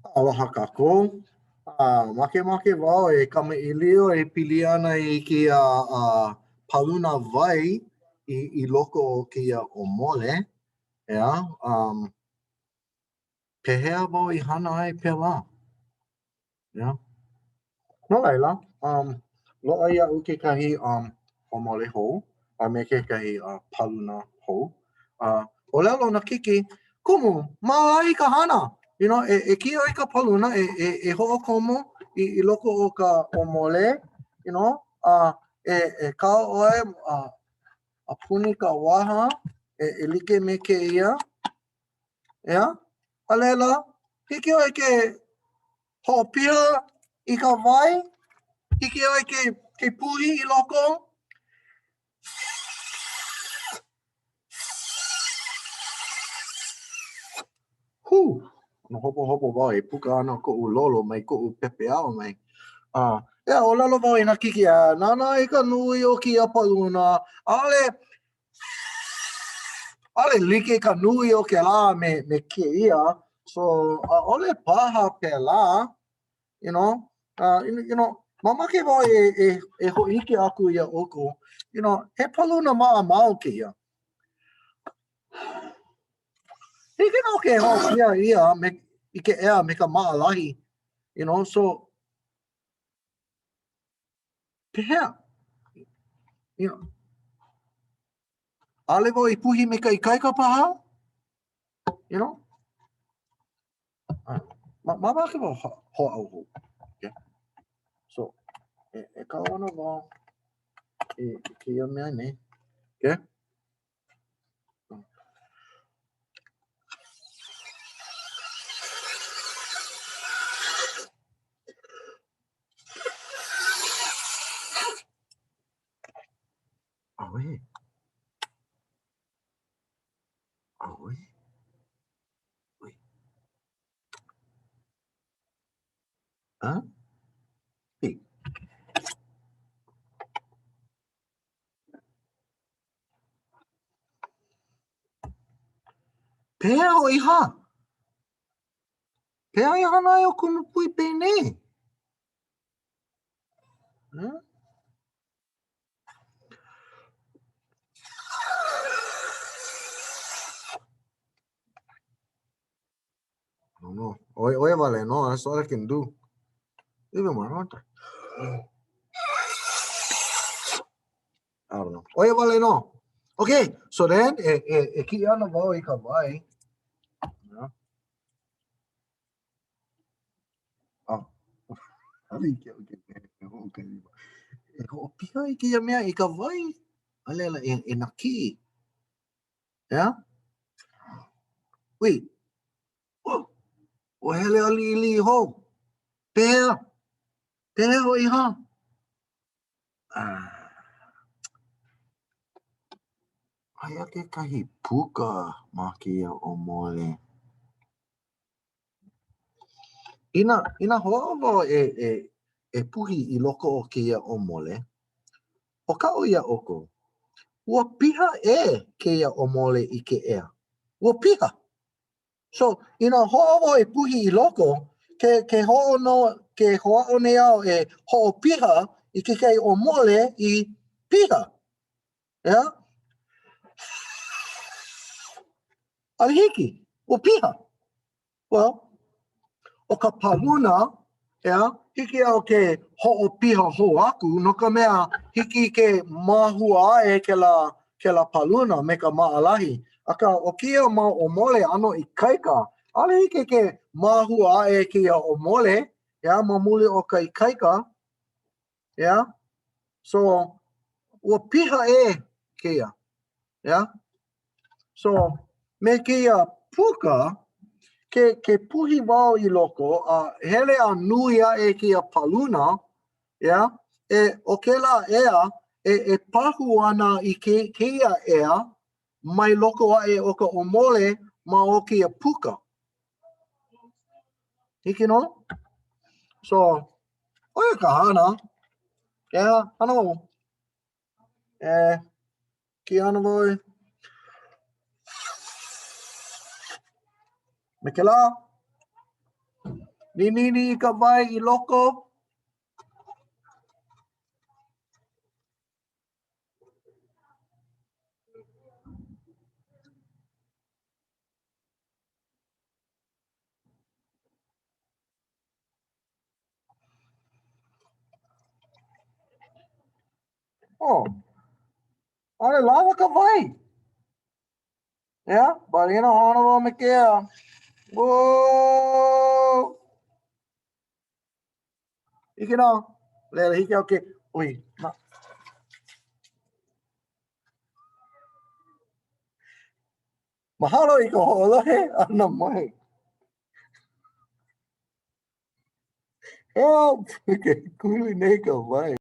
Aloha kākou. Make wau e kamaʻilio e pili ana i kia pāluna wai i loko o kia ʻōmole. Yeah. Pehea wau I hana ai pēlā. Yeah. No laila, loa iaʻu kekahi ʻōmole hou, a me kekahi pāluna hou. O lelo na kiki, kumu, maʻai ka hana. You know, e kia i ka pāluna, e hoʻokomo I loko o ka ʻōmole, you know, e kao ʻoe a puni ka waha, e like me keia, yeah? A lela, hiki ʻoe ke hoʻopia I ka wai, hiki ʻoe ke puhi I loko. Hu! No hopo wau e puka ana koʻu lolo mai koʻu pepeao mai. Yeah, o lalo wau I nā kiki nana I ka nui o kia pāluna, ale like ka nui o ke lā me keia, so ole paha pēlā, you know, mamake wau e hoʻike aku ia ʻoko, you know, he pāluna maʻamau keia. Hiki no ke hoʻopia ia I ke ea me ka maʻalahi, you know, so pehea, you know, ale wau I puhi me ka ikaika paha, you know, mamake wau hoʻau hou, okay? So, e kau ana wau ke ia mea nei, okay? Awe. Wait. Huh? Hey. Pea o iha. Pea I hana ai o kumu pui pēnei. Huh? No. Oye, vale, no, that's all I can do. Even more, aren't I? I don't know. Oye, vale, no. Okay, so then, e ki ana wau I ka wai. Ali ke e hoʻopia I kia mea I ka wai. Alela e naki. Yeah? Wait. O hele ali ili ho. Pea. Pea o iha. Aia ke kahi puka ma kia ʻōmole. Ina hoʻovo e puhi I loko o kia ʻōmole. O ka o ia ʻoko. Ua piha kia ʻōmole I ke ea. Ua piha. So, ina hoʻovo e puhi I loko, ke hoʻo nei au e hoʻopiha I ke kai ʻōmole I piha. Yeah? Alihiki, ua piha. Well, o ka pāluna, yeah, hiki au ke hoʻopiha hou aku, no ka mea hiki ke mahua e ke la pāluna me ka maʻalahi. Aka o kia mau ʻōmole ano I kaika, ale hiki ke mahua e kia ʻōmole, yeah, ma muli o ka ikaika, yeah. So, ua piha kia, yeah. So, me kia puka, ke puhi wau I loko, hele a nui a kia pāluna, yeah, o ke la ea, e pahu ana I kia ea, mai loko a o ka ʻōmole ma o kia puka. Hiki no? So, oia ka hana, yeah, hana wau. Ki hana wau. Me ke la. Ninini I ka wai I loko. Oh, ale lava ka wai. Yeah, but you know, honorable Mikhail. Whoa! Hiki no. Lele hiki okay. Ui, ma. Mahalo I ka ho'olohe ana mai. Help! Okay, kuli nei ka wai.